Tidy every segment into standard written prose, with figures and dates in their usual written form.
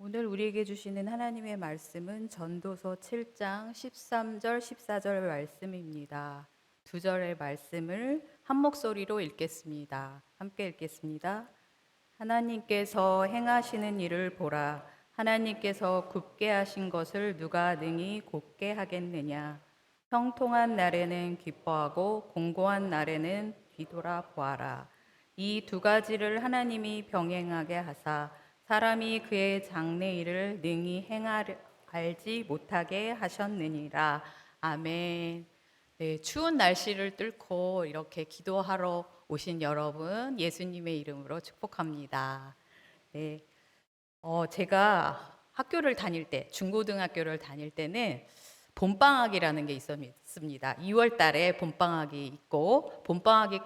오늘 우리에게 주시는 하나님의 말씀은 전도서 7장 13절 14절 말씀입니다. 두 절의 말씀을 한 목소리로 읽겠습니다. 함께 읽겠습니다. 하나님께서 행하시는 일을 보라. 하나님께서 굽게 하신 것을 누가 능히 곱게 하겠느냐. 형통한 날에는 기뻐하고 공고한 날에는 뒤돌아 보아라. 이 두 가지를 하나님이 병행하게 하사 사람이 그의 장래일을 능히 알지 못하게 하셨느니라. 아멘. 네, 추운 날씨를 뚫고 이렇게 기도하러 오신 여러분, 예수님의 이름으로 축복합니다. 네, 제가 학교를 다닐 때, 중고등학교를 다닐 때는 봄방학이라는 게 있습니다. 2월 달에 봄방학이 있고, 봄방학이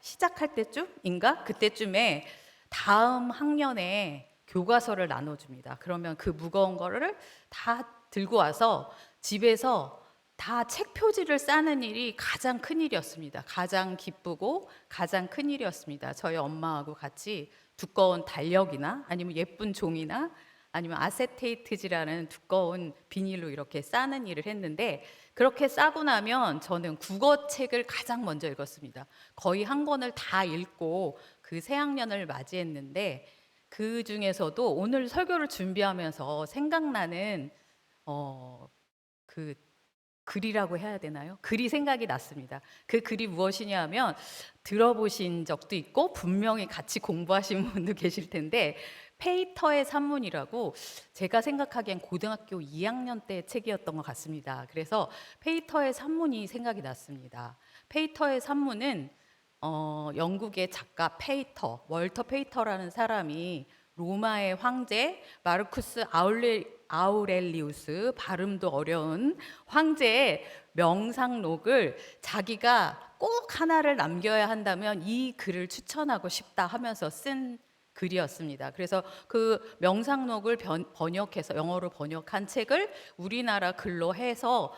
시작할 때쯤인가? 그때쯤에 다음 학년에 교과서를 나눠줍니다. 그러면 그 무거운 거를 다 들고 와서 집에서 다 책 표지를 싸는 일이 가장 큰 일이었습니다. 가장 기쁘고 가장 큰 일이었습니다. 저희 엄마하고 같이 두꺼운 달력이나 아니면 예쁜 종이나 아니면 아세테이트지라는 두꺼운 비닐로 이렇게 싸는 일을 했는데, 그렇게 싸고 나면 저는 국어책을 가장 먼저 읽었습니다. 거의 한 권을 다 읽고 그 새학년을 맞이했는데, 그 중에서도 오늘 설교를 준비하면서 생각나는 그 글이라고 해야 되나요? 글이 생각이 났습니다. 그 글이 무엇이냐 하면, 들어보신 적도 있고 분명히 같이 공부하신 분도 계실 텐데, 페이터의 산문이라고, 제가 생각하기엔 고등학교 2학년 때 책이었던 것 같습니다. 그래서 페이터의 산문이 생각이 났습니다. 페이터의 산문은 영국의 작가 월터 페이터라는 사람이 로마의 황제 마르쿠스 아우렐리우스, 발음도 어려운 황제의 명상록을 자기가 꼭 하나를 남겨야 한다면 이 글을 추천하고 싶다 하면서 쓴 글이었습니다. 그래서 그 명상록을 번역해서 영어로 번역한 책을 우리나라 글로 해서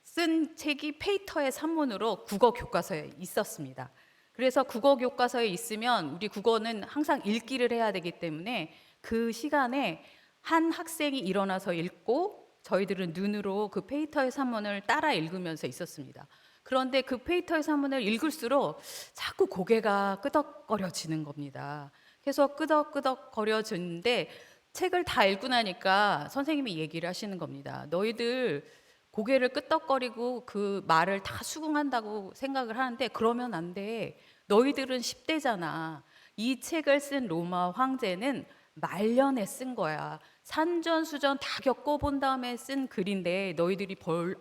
쓴 책이 페이터의 산문으로 국어 교과서에 있었습니다. 그래서 국어 교과서에 있으면 우리 국어는 항상 읽기를 해야 되기 때문에 그 시간에 한 학생이 일어나서 읽고 저희들은 눈으로 그 페이터의 산문을 따라 읽으면서 있었습니다. 그런데 그 페이터의 산문을 읽을수록 자꾸 고개가 끄덕거려지는 겁니다. 그래서 끄덕끄덕거려지는데, 책을 다 읽고 나니까 선생님이 얘기를 하시는 겁니다. 너희들 고개를 끄덕거리고 그 말을 다 수긍한다고 생각을 하는데 그러면 안 돼. 너희들은 10대잖아. 이 책을 쓴 로마 황제는 말년에 쓴 거야. 산전수전 다 겪어본 다음에 쓴 글인데 너희들이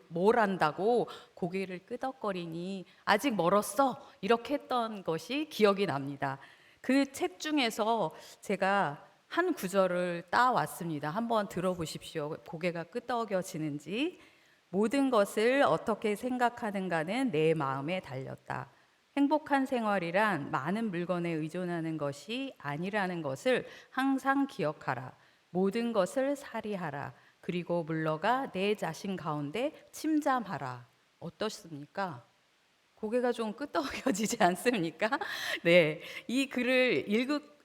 뭘 안다고 고개를 끄덕거리니, 아직 멀었어. 이렇게 했던 것이 기억이 납니다. 그 책 중에서 제가 한 구절을 따왔습니다. 한번 들어보십시오. 고개가 끄덕여지는지. 모든 것을 어떻게 생각하는가는 내 마음에 달렸다. 행복한 생활이란 많은 물건에 의존하는 것이 아니라는 것을 항상 기억하라. 모든 것을 살이하라. 그리고 물러가 내 자신 가운데 침잠하라. 어떻습니까? 고개가 좀 끄덕여지지 않습니까? 네, 이 글을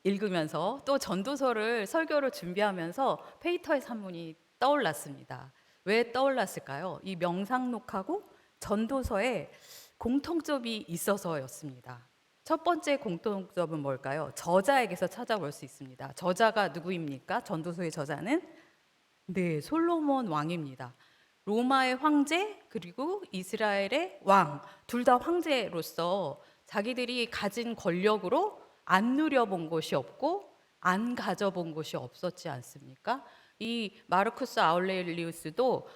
읽으면서 또 전도서를 설교를 준비하면서 페이터의 산문이 떠올랐습니다. 왜 떠올랐을까요? 이 명상록하고 전도서에 공통점이 있어서였습니다. 첫 번째 공통점은 뭘까요? 저자에게서 찾아볼 수 있습니다. 저자가 누구입니까? 전도서의 저자는 네, 솔로몬 왕입니다. 로마의 황제 그리고 이스라엘의 왕, 둘 다 황제로서 자기들이 가진 권력으로 안 누려본 것이 없고 안 가져본 것이 없었지 않습니까? 이 마르쿠스 아울렐리우스도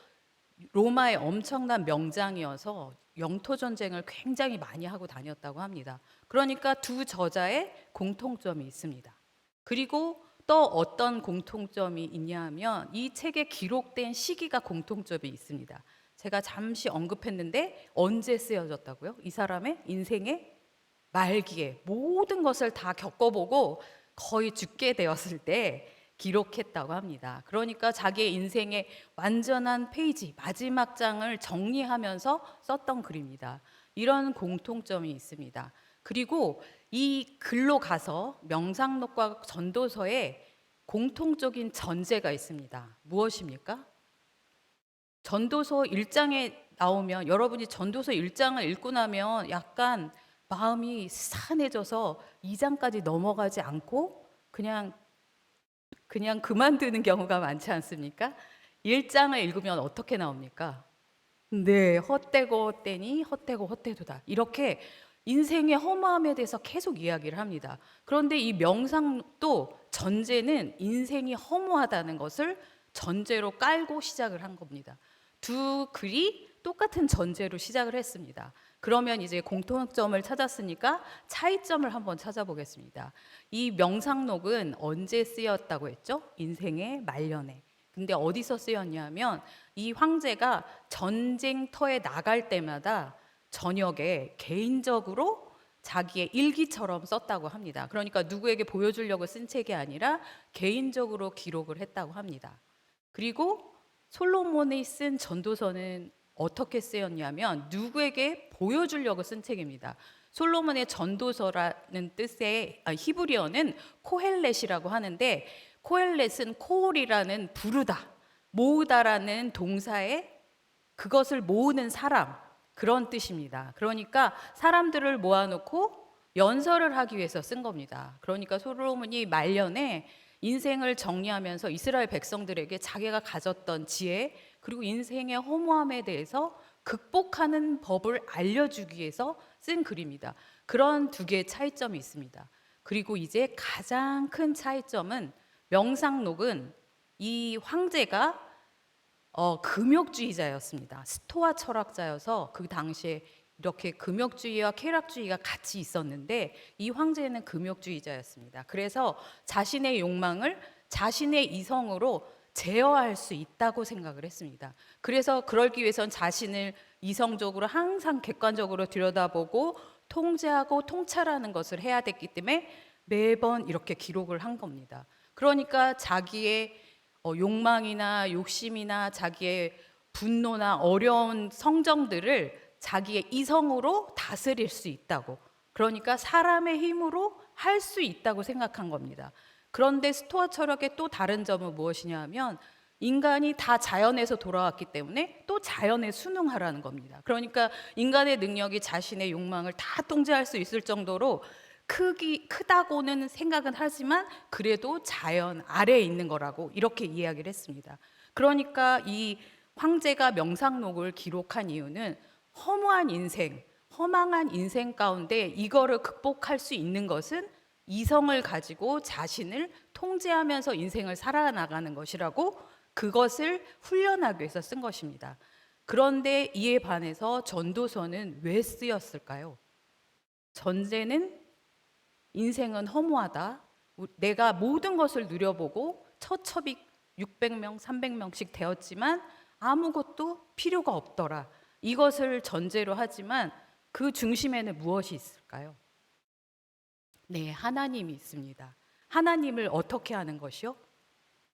로마의 엄청난 명장이어서 영토 전쟁을 굉장히 많이 하고 다녔다고 합니다. 그러니까 두 저자의 공통점이 있습니다. 그리고 또 어떤 공통점이 있냐 하면 이 책에 기록된 시기가 공통점이 있습니다. 제가 잠시 언급했는데 언제 쓰여졌다고요? 이 사람의 인생의 말기에 모든 것을 다 겪어보고 거의 죽게 되었을 때 기록했다고 합니다. 그러니까 자기의 인생의 완전한 페이지, 마지막 장을 정리하면서 썼던 글입니다. 이런 공통점이 있습니다. 그리고 이 글로 가서 명상록과 전도서에 공통적인 전제가 있습니다. 무엇입니까? 전도서 1장에 나오면, 여러분이 전도서 1장을 읽고 나면 약간 마음이 스산해져서 2장까지 넘어가지 않고 그냥 그만두는 경우가 많지 않습니까? 1장을 읽으면 어떻게 나옵니까? 네, 헛되고 헛되니 헛되고 헛되도다. 이렇게 인생의 허무함에 대해서 계속 이야기를 합니다. 그런데 이 명상도 전제는 인생이 허무하다는 것을 전제로 깔고 시작을 한 겁니다. 두 글이 똑같은 전제로 시작을 했습니다. 그러면 이제 공통점을 찾았으니까 차이점을 한번 찾아보겠습니다. 이 명상록은 언제 쓰였다고 했죠? 인생의 말년에. 근데 어디서 쓰였냐면 이 황제가 전쟁터에 나갈 때마다 저녁에 개인적으로 자기의 일기처럼 썼다고 합니다. 그러니까 누구에게 보여주려고 쓴 책이 아니라 개인적으로 기록을 했다고 합니다. 그리고 솔로몬이 쓴 전도서는 어떻게 쓰였냐면 누구에게 보여주려고 쓴 책입니다. 솔로몬의 전도서라는 뜻의 히브리어는 코헬렛이라고 하는데, 코헬렛은 코올이라는 부르다, 모으다라는 동사에 그것을 모으는 사람, 그런 뜻입니다. 그러니까 사람들을 모아놓고 연설을 하기 위해서 쓴 겁니다. 그러니까 솔로몬이 말년에 인생을 정리하면서 이스라엘 백성들에게 자기가 가졌던 지혜, 그리고 인생의 허무함에 대해서 극복하는 법을 알려주기 위해서 쓴 글입니다. 그런 두 개의 차이점이 있습니다. 그리고 이제 가장 큰 차이점은, 명상록은 이 황제가 금욕주의자였습니다. 스토아 철학자여서 그 당시에 이렇게 금욕주의와 쾌락주의가 같이 있었는데 이 황제는 금욕주의자였습니다. 그래서 자신의 욕망을 자신의 이성으로 제어할 수 있다고 생각을 했습니다. 그래서 그러기 위해선 자신을 이성적으로 항상 객관적으로 들여다보고 통제하고 통찰하는 것을 해야 됐기 때문에 매번 이렇게 기록을 한 겁니다. 그러니까 자기의 욕망이나 욕심이나 자기의 분노나 어려운 성정들을 자기의 이성으로 다스릴 수 있다고, 그러니까 사람의 힘으로 할 수 있다고 생각한 겁니다. 그런데 스토아 철학의 또 다른 점은 무엇이냐 하면, 인간이 다 자연에서 돌아왔기 때문에 또 자연에 순응하라는 겁니다. 그러니까 인간의 능력이 자신의 욕망을 다 통제할 수 있을 정도로 크다고는 생각은 하지만 그래도 자연 아래에 있는 거라고 이렇게 이야기를 했습니다. 그러니까 이 황제가 명상록을 기록한 이유는 허무한 인생, 허망한 인생 가운데 이거를 극복할 수 있는 것은 이성을 가지고 자신을 통제하면서 인생을 살아나가는 것이라고, 그것을 훈련하기 위해서 쓴 것입니다. 그런데 이에 반해서 전도서는 왜 쓰였을까요? 전제는 인생은 허무하다, 내가 모든 것을 누려보고 처첩이 600명, 300명씩 되었지만 아무것도 필요가 없더라, 이것을 전제로 하지만 그 중심에는 무엇이 있을까요? 네, 하나님이 있습니다. 하나님을 어떻게 하는 것이요?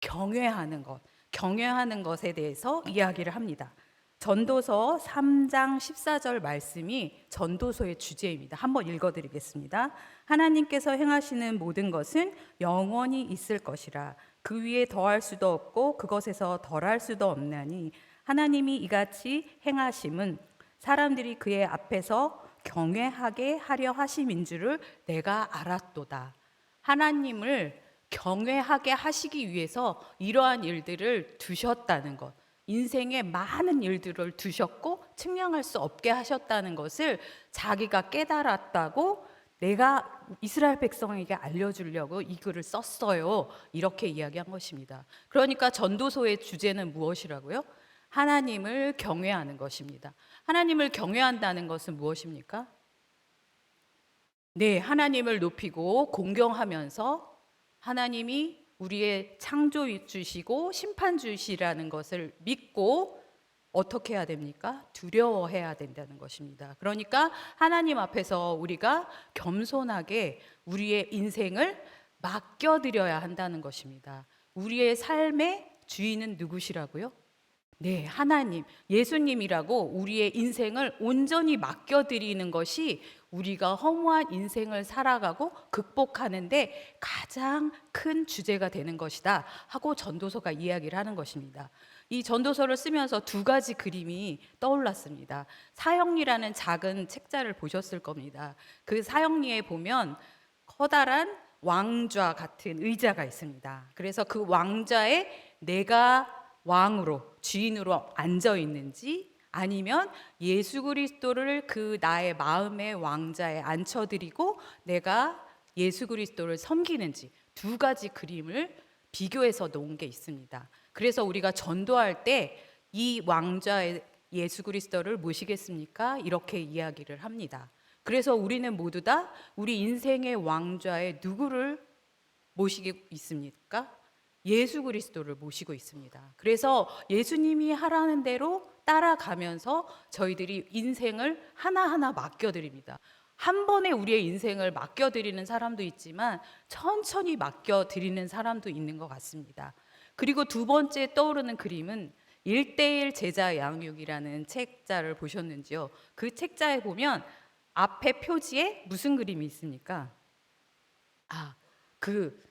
경외하는 것, 경외하는 것에 대해서 이야기를 합니다. 전도서 3장 14절 말씀이 전도서의 주제입니다. 한번 읽어드리겠습니다. 하나님께서 행하시는 모든 것은 영원히 있을 것이라. 그 위에 더할 수도 없고 그것에서 덜할 수도 없나니 하나님이 이같이 행하심은 사람들이 그의 앞에서 경외하게 하려 하심인 줄을 내가 알았도다. 하나님을 경외하게 하시기 위해서 이러한 일들을 두셨다는 것, 인생에 많은 일들을 두셨고 측량할 수 없게 하셨다는 것을 자기가 깨달았다고, 내가 이스라엘 백성에게 알려주려고 이 글을 썼어요, 이렇게 이야기한 것입니다. 그러니까 전도서의 주제는 무엇이라고요? 하나님을 경외하는 것입니다. 하나님을 경외한다는 것은 무엇입니까? 네, 하나님을 높이고 공경하면서 하나님이 우리의 창조주시고 심판주시라는 것을 믿고 어떻게 해야 됩니까? 두려워해야 된다는 것입니다. 그러니까 하나님 앞에서 우리가 겸손하게 우리의 인생을 맡겨드려야 한다는 것입니다. 우리의 삶의 주인은 누구시라고요? 네, 하나님, 예수님이라고 우리의 인생을 온전히 맡겨드리는 것이 우리가 허무한 인생을 살아가고 극복하는데 가장 큰 주제가 되는 것이다 하고 전도서가 이야기를 하는 것입니다. 이 전도서를 쓰면서 두 가지 그림이 떠올랐습니다. 사형리라는 작은 책자를 보셨을 겁니다. 그 사형리에 보면 커다란 왕좌 같은 의자가 있습니다. 그래서 그 왕좌에 내가 왕으로 주인으로 앉아 있는지 아니면 예수 그리스도를 그 나의 마음의 왕좌에 앉혀드리고 내가 예수 그리스도를 섬기는지 두 가지 그림을 비교해서 놓은 게 있습니다. 그래서 우리가 전도할 때 이 왕좌에 예수 그리스도를 모시겠습니까? 이렇게 이야기를 합니다. 그래서 우리는 모두 다 우리 인생의 왕좌에 누구를 모시고 있습니까? 예수 그리스도를 모시고 있습니다. 그래서 예수님이 하라는 대로 따라가면서 저희들이 인생을 하나하나 맡겨드립니다. 한 번에 우리의 인생을 맡겨드리는 사람도 있지만 천천히 맡겨드리는 사람도 있는 것 같습니다. 그리고 두 번째 떠오르는 그림은 1:1 제자 양육이라는 책자를 보셨는지요? 그 책자에 보면 앞에 표지에 무슨 그림이 있습니까? 그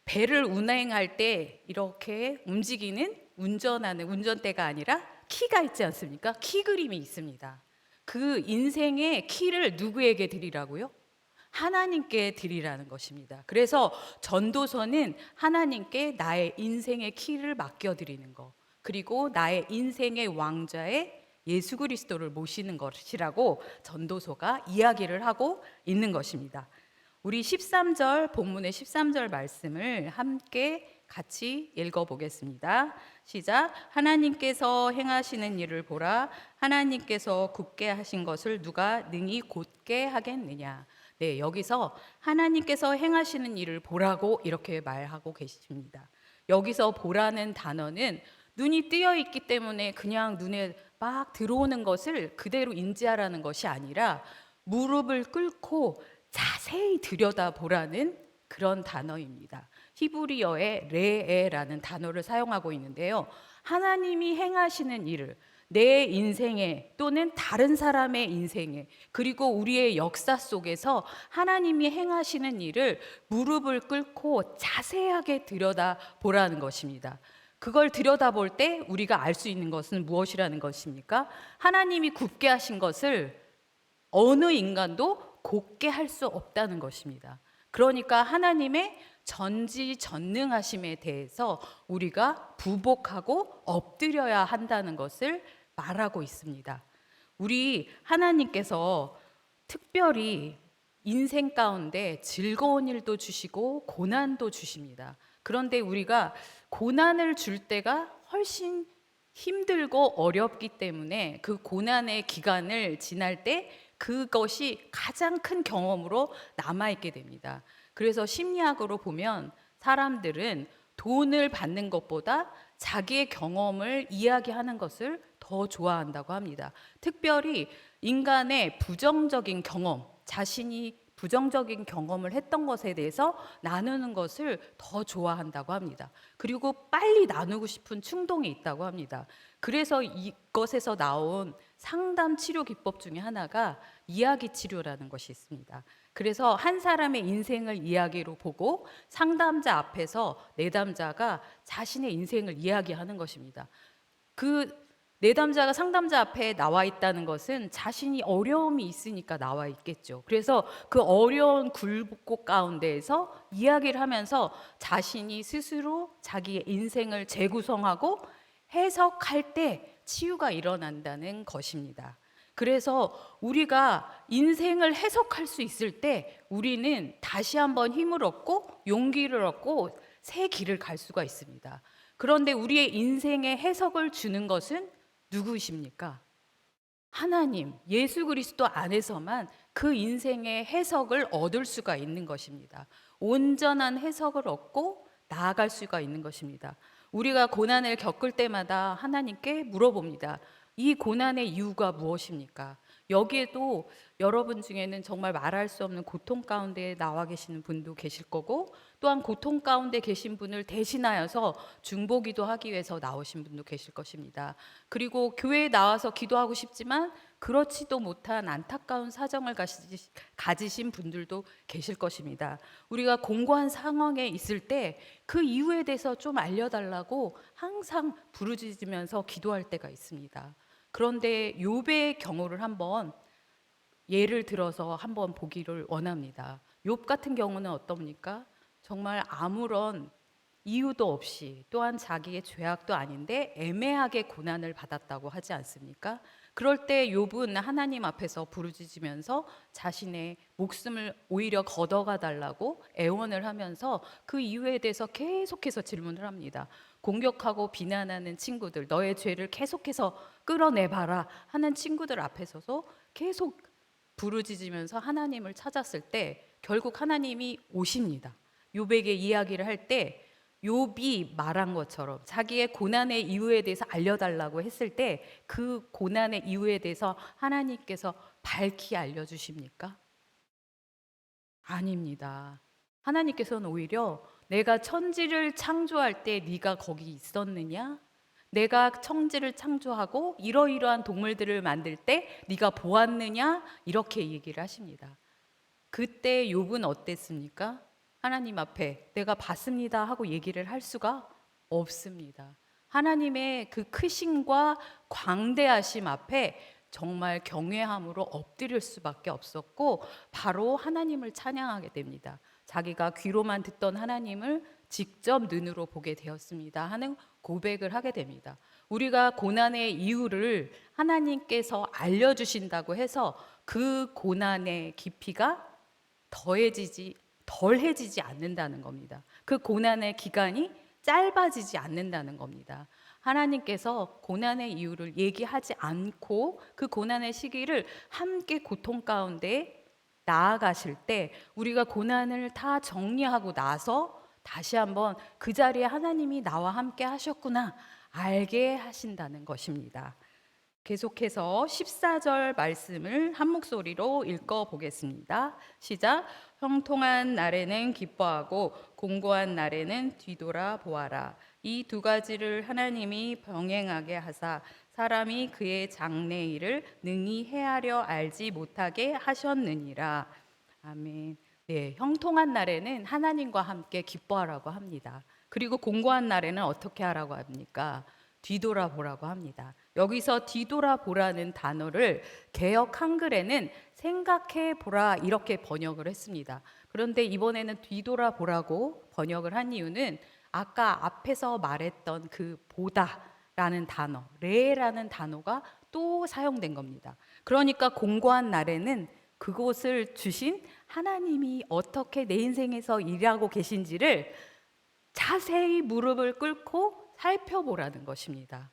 배를 운행할 때 이렇게 움직이는 운전하는 운전대가 아니라 키가 있지 않습니까? 키 그림이 있습니다. 그 인생의 키를 누구에게 드리라고요? 하나님께 드리라는 것입니다. 그래서 전도서는 하나님께 나의 인생의 키를 맡겨드리는 것, 그리고 나의 인생의 왕좌에 예수 그리스도를 모시는 것이라고 전도서가 이야기를 하고 있는 것입니다. 우리 13절 본문의 13절 말씀을 함께 같이 읽어보겠습니다. 시작. 하나님께서 행하시는 일을 보라. 하나님께서 굳게 하신 것을 누가 능히 곧게 하겠느냐. 네, 여기서 하나님께서 행하시는 일을 보라고 이렇게 말하고 계십니다. 여기서 보라는 단어는 눈이 뜨여 있기 때문에 그냥 눈에 막 들어오는 것을 그대로 인지하라는 것이 아니라 무릎을 꿇고 자세히 들여다보라는 그런 단어입니다. 히브리어의 레에라는 단어를 사용하고 있는데요. 하나님이 행하시는 일을 내 인생에 또는 다른 사람의 인생에 그리고 우리의 역사 속에서 하나님이 행하시는 일을 무릎을 꿇고 자세하게 들여다보라는 것입니다. 그걸 들여다볼 때 우리가 알 수 있는 것은 무엇이라는 것입니까? 하나님이 굳게 하신 것을 어느 인간도 곧게 할 수 없다는 것입니다. 그러니까 하나님의 전지전능하심에 대해서 우리가 부복하고 엎드려야 한다는 것을 말하고 있습니다. 우리 하나님께서 특별히 인생 가운데 즐거운 일도 주시고 고난도 주십니다. 그런데 우리가 고난을 줄 때가 훨씬 힘들고 어렵기 때문에 그 고난의 기간을 지날 때 그것이 가장 큰 경험으로 남아있게 됩니다. 그래서 심리학으로 보면 사람들은 돈을 받는 것보다 자기의 경험을 이야기하는 것을 더 좋아한다고 합니다. 특별히 인간의 부정적인 경험, 자신이 부정적인 경험을 했던 것에 대해서 나누는 것을 더 좋아한다고 합니다. 그리고 빨리 나누고 싶은 충동이 있다고 합니다. 그래서 이것에서 나온 상담 치료 기법 중에 하나가 이야기 치료라는 것이 있습니다. 그래서 한 사람의 인생을 이야기로 보고 상담자 앞에서 내담자가 자신의 인생을 이야기하는 것입니다. 그 내담자가 상담자 앞에 나와 있다는 것은 자신이 어려움이 있으니까 나와 있겠죠. 그래서 그 어려운 굴곡 가운데에서 이야기를 하면서 자신이 스스로 자기의 인생을 재구성하고 해석할 때 치유가 일어난다는 것입니다. 그래서 우리가 인생을 해석할 수 있을 때 우리는 다시 한번 힘을 얻고 용기를 얻고 새 길을 갈 수가 있습니다. 그런데 우리의 인생에 해석을 주는 것은 누구십니까? 하나님, 예수 그리스도 안에서만 그 인생의 해석을 얻을 수가 있는 것입니다. 온전한 해석을 얻고 나아갈 수가 있는 것입니다. 우리가 고난을 겪을 때마다 하나님께 물어봅니다. 이 고난의 이유가 무엇입니까? 여기에도 여러분 중에는 정말 말할 수 없는 고통 가운데 나와 계시는 분도 계실 거고, 또한 고통 가운데 계신 분을 대신하여서 중보기도 하기 위해서 나오신 분도 계실 것입니다. 그리고 교회에 나와서 기도하고 싶지만 그렇지도 못한 안타까운 사정을 가지신 분들도 계실 것입니다. 우리가 공고한 상황에 있을 때 그 이유에 대해서 좀 알려달라고 항상 부르짖으면서 기도할 때가 있습니다. 그런데 욥의 경우를 한번 예를 들어서 한번 보기를 원합니다. 욥 같은 경우는 어떻습니까? 정말 아무런 이유도 없이, 또한 자기의 죄악도 아닌데 애매하게 고난을 받았다고 하지 않습니까? 그럴 때 욥은 하나님 앞에서 부르짖으면서 자신의 목숨을 오히려 걷어가 달라고 애원을 하면서 그 이유에 대해서 계속해서 질문을 합니다. 공격하고 비난하는 친구들, 너의 죄를 계속해서 끌어내봐라 하는 친구들 앞에 서서 계속 부르짖으면서 하나님을 찾았을 때 결국 하나님이 오십니다. 욥에게 이야기를 할 때 욥이 말한 것처럼 자기의 고난의 이유에 대해서 알려달라고 했을 때 그 고난의 이유에 대해서 하나님께서 밝히 알려주십니까? 아닙니다. 하나님께서는 오히려 내가 천지를 창조할 때 네가 거기 있었느냐? 내가 천지를 창조하고 이러이러한 동물들을 만들 때 네가 보았느냐? 이렇게 얘기를 하십니다. 그때 욥은 어땠습니까? 하나님 앞에 내가 봤습니다 하고 얘기를 할 수가 없습니다. 하나님의 그 크심과 광대하심 앞에 정말 경외함으로 엎드릴 수밖에 없었고 바로 하나님을 찬양하게 됩니다. 자기가 귀로만 듣던 하나님을 직접 눈으로 보게 되었습니다 하는 고백을 하게 됩니다. 우리가 고난의 이유를 하나님께서 알려주신다고 해서 그 고난의 깊이가 덜해지지 않는다는 겁니다. 그 고난의 기간이 짧아지지 않는다는 겁니다. 하나님께서 고난의 이유를 얘기하지 않고 그 고난의 시기를 함께 고통 가운데 나아가실 때 우리가 고난을 다 정리하고 나서 다시 한번 그 자리에 하나님이 나와 함께 하셨구나 알게 하신다는 것입니다. 계속해서 14절 말씀을 한 목소리로 읽어 보겠습니다. 시작. 형통한 날에는 기뻐하고 공고한 날에는 뒤돌아 보아라. 이 두 가지를 하나님이 병행하게 하사 사람이 그의 장래일을 능히 헤아려 알지 못하게 하셨느니라. 아멘. 네, 형통한 날에는 하나님과 함께 기뻐하라고 합니다. 그리고 공고한 날에는 어떻게 하라고 합니까? 뒤돌아보라고 합니다. 여기서 뒤돌아보라는 단어를 개역 한글에는 생각해보라 이렇게 번역을 했습니다. 그런데 이번에는 뒤돌아보라고 번역을 한 이유는 아까 앞에서 말했던 그 보다라는 단어, 레라는 단어가 또 사용된 겁니다. 그러니까 공고한 날에는 그곳을 주신 하나님이 어떻게 내 인생에서 일하고 계신지를 자세히 무릎을 꿇고 살펴보라는 것입니다.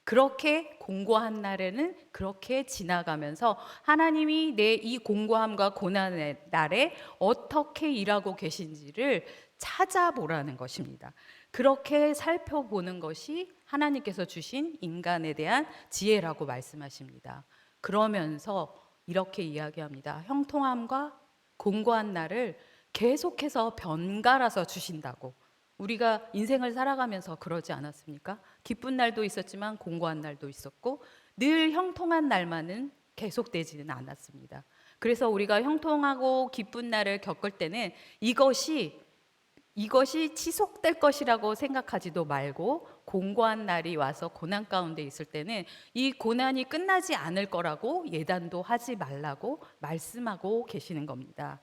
그렇게 공고한 날에는 그렇게 지나가면서 하나님이 내 이 공고함과 고난의 날에 어떻게 일하고 계신지를 찾아보라는 것입니다. 그렇게 살펴보는 것이 하나님께서 주신 인간에 대한 지혜라고 말씀하십니다. 그러면서 이렇게 이야기합니다. 형통함과 공고한 날을 계속해서 번갈아서 주신다고. 우리가 인생을 살아가면서 그러지 않았습니까? 기쁜 날도 있었지만 공고한 날도 있었고 늘 형통한 날만은 계속되지는 않았습니다. 그래서 우리가 형통하고 기쁜 날을 겪을 때는 이것이 지속될 것이라고 생각하지도 말고 공고한 날이 와서 고난 가운데 있을 때는 이 고난이 끝나지 않을 거라고 예단도 하지 말라고 말씀하고 계시는 겁니다.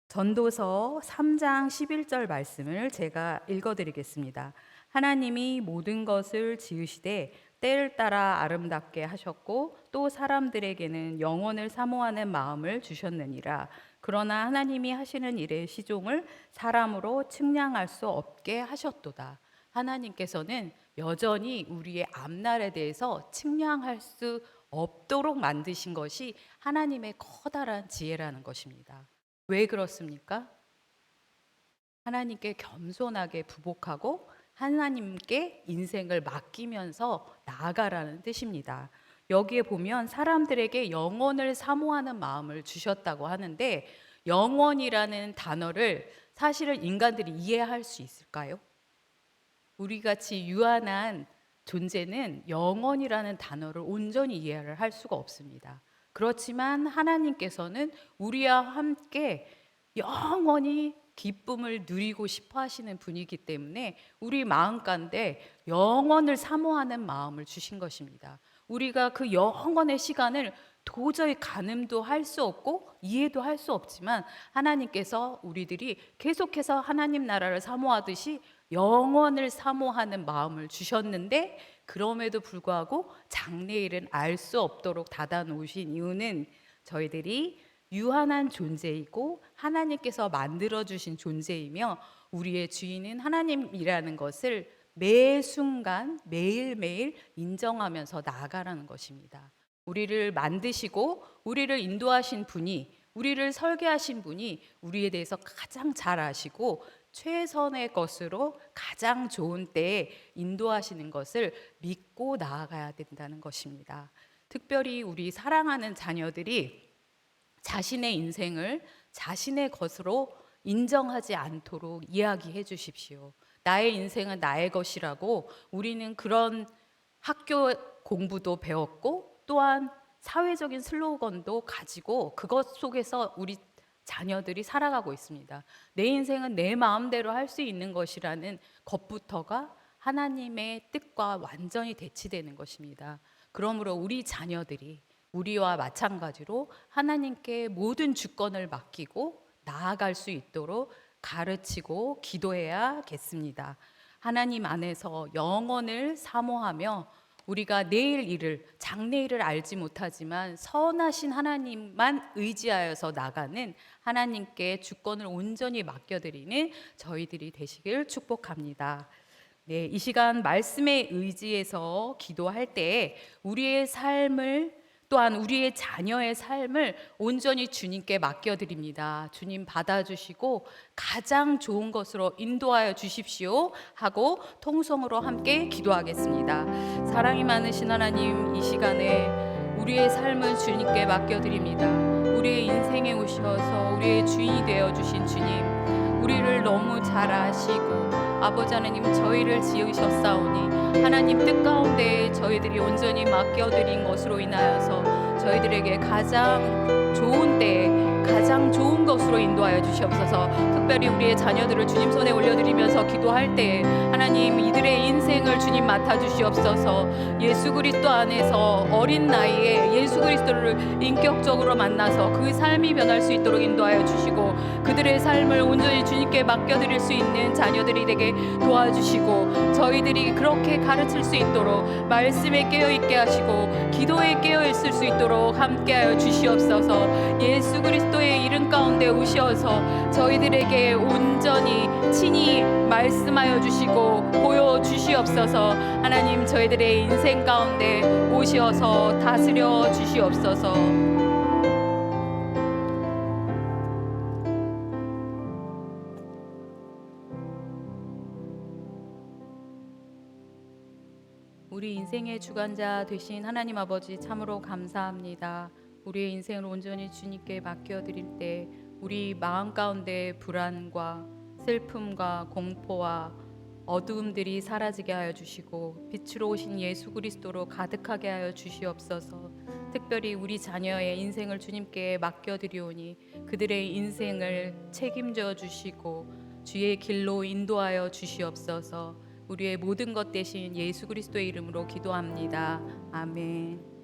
전도서 3장 11절 말씀을 제가 읽어드리겠습니다. 하나님이 모든 것을 지으시되 때를 따라 아름답게 하셨고 또 사람들에게는 영원을 사모하는 마음을 주셨느니라. 그러나 하나님이 하시는 일의 시종을 사람으로 측량할 수 없게 하셨도다. 하나님께서는 여전히 우리의 앞날에 대해서 측량할 수 없도록 만드신 것이 하나님의 커다란 지혜라는 것입니다. 왜 그렇습니까? 하나님께 겸손하게 부복하고 하나님께 인생을 맡기면서 나아가라는 뜻입니다. 여기에 보면 사람들에게 영원을 사모하는 마음을 주셨다고 하는데, 영원이라는 단어를 사실은 인간들이 이해할 수 있을까요? 우리 같이 유한한 존재는 영원이라는 단어를 온전히 이해를 할 수가 없습니다. 그렇지만 하나님께서는 우리와 함께 영원히 기쁨을 누리고 싶어 하시는 분이기 때문에 우리 마음 가운데 영원을 사모하는 마음을 주신 것입니다. 우리가 그 영원의 시간을 도저히 가늠도 할 수 없고 이해도 할 수 없지만, 하나님께서 우리들이 계속해서 하나님 나라를 사모하듯이 영원을 사모하는 마음을 주셨는데, 그럼에도 불구하고 장래일은 알 수 없도록 닫아 놓으신 이유는 저희들이 유한한 존재이고 하나님께서 만들어 주신 존재이며, 우리의 주인은 하나님이라는 것을 매 순간 매일매일 인정하면서 나아가라는 것입니다. 우리를 만드시고 우리를 인도하신 분이, 우리를 설계하신 분이 우리에 대해서 가장 잘 아시고 최선의 것으로 가장 좋은 때에 인도하시는 것을 믿고 나아가야 된다는 것입니다. 특별히 우리 사랑하는 자녀들이 자신의 인생을 자신의 것으로 인정하지 않도록 이야기해 주십시오. 나의 인생은 나의 것이라고, 우리는 그런 학교 공부도 배웠고 또한 사회적인 슬로건도 가지고 그것 속에서 우리 자녀들이 살아가고 있습니다. 내 인생은 내 마음대로 할 수 있는 것이라는 것부터가 하나님의 뜻과 완전히 대치되는 것입니다. 그러므로 우리 자녀들이 우리와 마찬가지로 하나님께 모든 주권을 맡기고 나아갈 수 있도록 가르치고 기도해야겠습니다. 하나님 안에서 영원을 사모하며 우리가 내일 일을, 장래일을 알지 못하지만 선하신 하나님만 의지하여서 나가는, 하나님께 주권을 온전히 맡겨드리는 저희들이 되시길 축복합니다. 네, 이 시간 말씀에 의지해서 기도할 때 우리의 삶을, 또한 우리의 자녀의 삶을 온전히 주님께 맡겨드립니다. 주님 받아주시고 가장 좋은 것으로 인도하여 주십시오 하고 통성으로 함께 기도하겠습니다. 사랑이 많으신 하나님, 이 시간에 우리의 삶을 주님께 맡겨드립니다. 우리의 인생에 오셔서 우리의 주인이 되어주신 주님, 우리를 너무 잘 아시고 아버지 하나님, 저희를 지으셨사오니 하나님 뜻 가운데 저희들이 온전히 맡겨드린 것으로 인하여서 저희들에게 가장 좋은 때에 가장 좋은 것으로 인도하여 주시옵소서. 특별히 우리의 자녀들을 주님 손에 올려드리면서 기도할 때에 하나님, 이들의 인생을 주님 맡아주시옵소서. 예수 그리스도 안에서 어린 나이에 예수 그리스도를 인격적으로 만나서 그 삶이 변할 수 있도록 인도하여 주시고, 그들의 삶을 온전히 주님께 맡겨드릴 수 있는 자녀들이 되게 도와주시고, 저희들이 그렇게 가르칠 수 있도록 말씀에 깨어있게 하시고 기도에 깨어있을 수 있도록 함께하여 주시옵소서. 예수 그리스도의 이름 가운데 오셔서 저희들에게 온전히 친히 말씀하여 주시고 보여주시옵소서. 하나님, 저희들의 인생 가운데 오셔서 다스려 주시옵소서. 우리 인생의 주관자 되신 하나님 아버지, 참으로 감사합니다. 우리의 인생을 온전히 주님께 맡겨드릴 때 우리 마음 가운데 불안과 슬픔과 공포와 어두움들이 사라지게 하여 주시고 빛으로 오신 예수 그리스도로 가득하게 하여 주시옵소서. 특별히 우리 자녀의 인생을 주님께 맡겨드리오니 그들의 인생을 책임져 주시고 주의 길로 인도하여 주시옵소서. 우리의 모든 것 대신 예수 그리스도의 이름으로 기도합니다. 아멘.